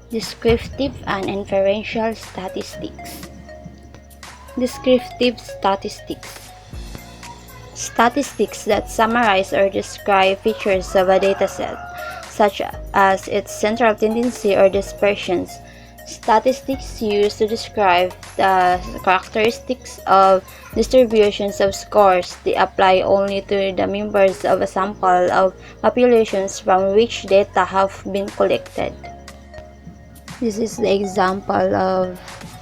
Descriptive and Inferential Statistics. Descriptive Statistics. Statistics that summarize or describe features of a dataset, such as its central tendency or dispersions. Statistics used to describe the characteristics of distributions of scores. They apply only to the members of a sample of populations from which data have been collected. This is the example of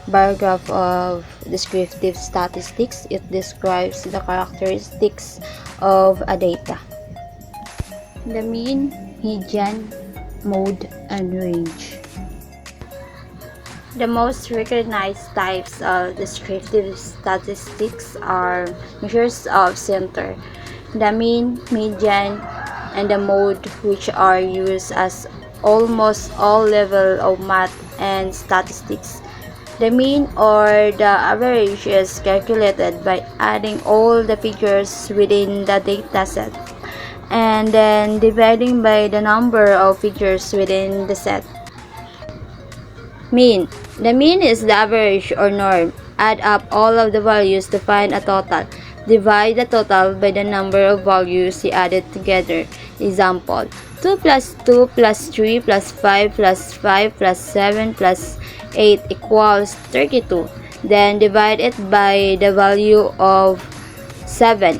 bar graph of descriptive statistics. It describes the characteristics of a data. The mean, median, mode, and range. The most recognized types of descriptive statistics are measures of center, the mean, median, and the mode, which are used as almost all levels of math and statistics. The mean or the average is calculated by adding all the figures within the dataset and then dividing by the number of figures within the set. Mean. The mean is the average or norm. Add up all of the values to find a total. Divide the total by the number of values you added together. Example: 2 plus 2 plus 3 plus 5 plus 5 plus 7 plus 8 equals 32. Then divide it by the value of 7.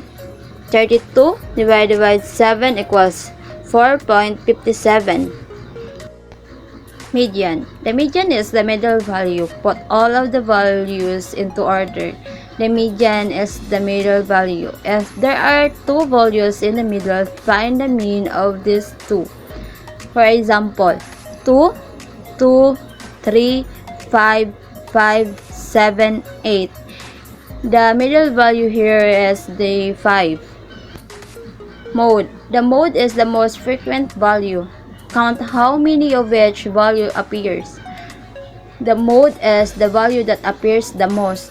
32 divided by 7 equals 4.57. Median. The median is the middle value. Put all of the values into order. The median is the middle value. If there are two values in the middle, find the mean of these two. For example, 2, 2, 3, 5, 5, 7, 8. The middle value here is the 5. Mode. The mode is the most frequent value. Count how many of each value appears. The mode is the value that appears the most.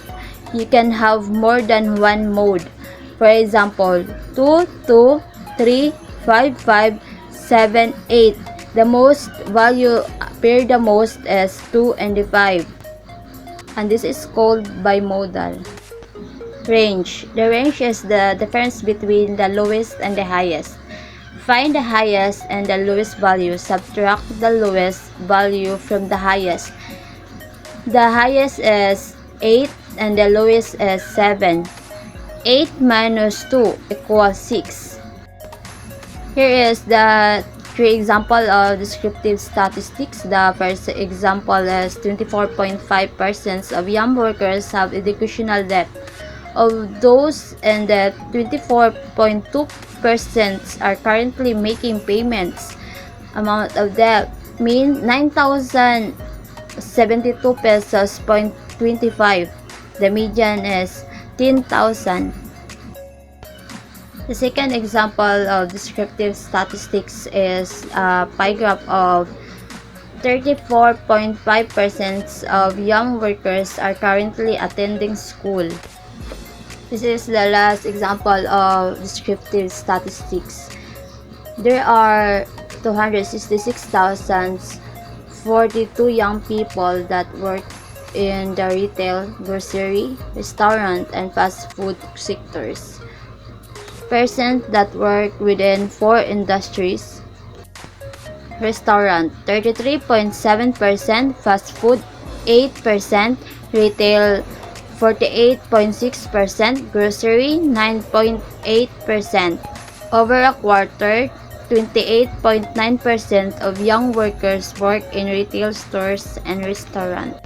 You can have more than one mode. For example, 2, 2, 3, 5, 5, 7, 8. The most value appear the most is 2 and 5. And this is called bimodal. Range. The range is the difference between the lowest and the highest. Find the highest and the lowest value. Subtract the lowest value from the highest. The highest is 8 and the lowest is 7. 8 minus 2 equals 6. Here is the three examples of descriptive statistics. The first example is 24.5% of young workers have educational debt. Of those in the 24.2% are currently making payments. Amount of debt mean 9,072 pesos point 25. The median is 10,000. The second example of descriptive statistics is a pie graph of 34.5% of young workers are currently attending school. This is the last example of descriptive statistics. There are 266,042 young people that work in the retail, grocery, restaurant, and fast food sectors. Percent that work within 4 industries. Restaurant 33.7%, fast food 8%, retail 48.6%, grocery 9.8%. Over a quarter, 28.9% of young workers work in retail stores and restaurants.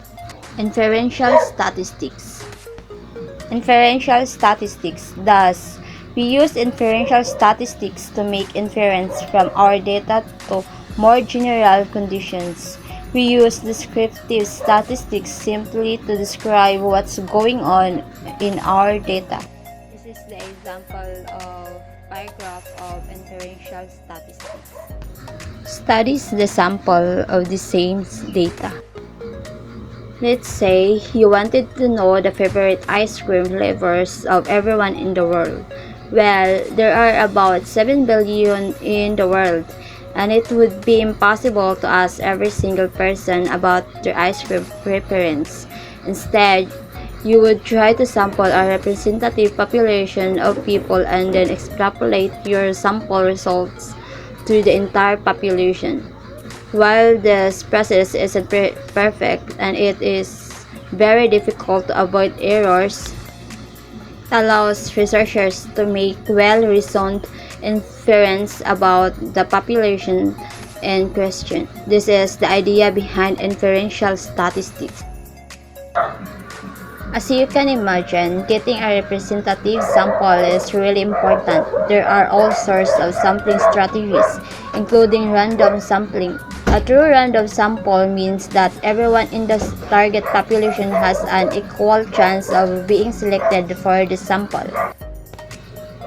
Inferential statistics. Inferential statistics. Thus, we use inferential statistics to make inference from our data to more general conditions. We use descriptive statistics simply to describe what's going on in our data. This is the example of pie graph of inferential statistics. Studies the sample of the same data. Let's say you wanted to know the favorite ice cream flavors of everyone in the world. Well, there are about 7 billion in the world. and it would be impossible to ask every single person about their ice cream preference. Instead, you would try to sample a representative population of people and then extrapolate your sample results to the entire population. While this process isn't perfect and it is very difficult to avoid errors, it allows researchers to make well-reasoned inference about the population in question. This is the idea behind inferential statistics. As you can imagine, getting a representative sample is really important. There are all sorts of sampling strategies, including random sampling. A true random sample means that everyone in the target population has an equal chance of being selected for the sample.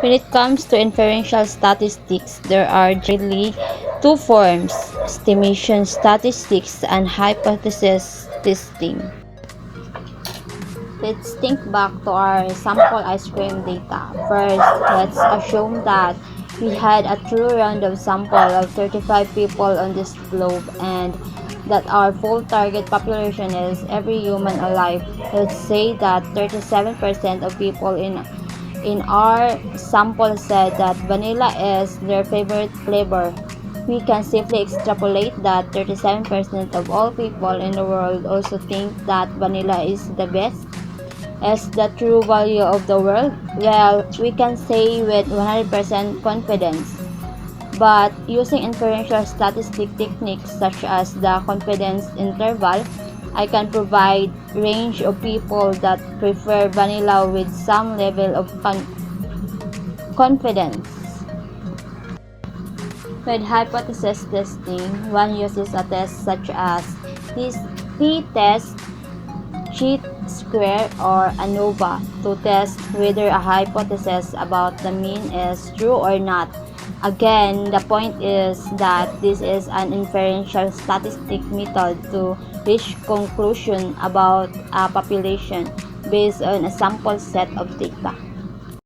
When it comes to inferential statistics, there are generally two forms: estimation statistics and hypothesis testing. Let's think back to our sample ice cream data. First, let's assume that we had a true random sample of 35 people on this globe and that our full target population is every human alive. Let's say that 37% of people in our sample said that vanilla is their favorite flavor. We can simply extrapolate that 37% of all people in the world also think that vanilla is the best. As the true value of the world? Well, we can say with 100% confidence. But using inferential statistic techniques such as the confidence interval, I can provide range of people that prefer vanilla with some level of confidence. With hypothesis testing, one uses a test such as this t-test, square, or ANOVA to test whether a hypothesis about the mean is true or not. Again, the point is that this is an inferential statistic method to reach conclusion about a population based on a sample set of data.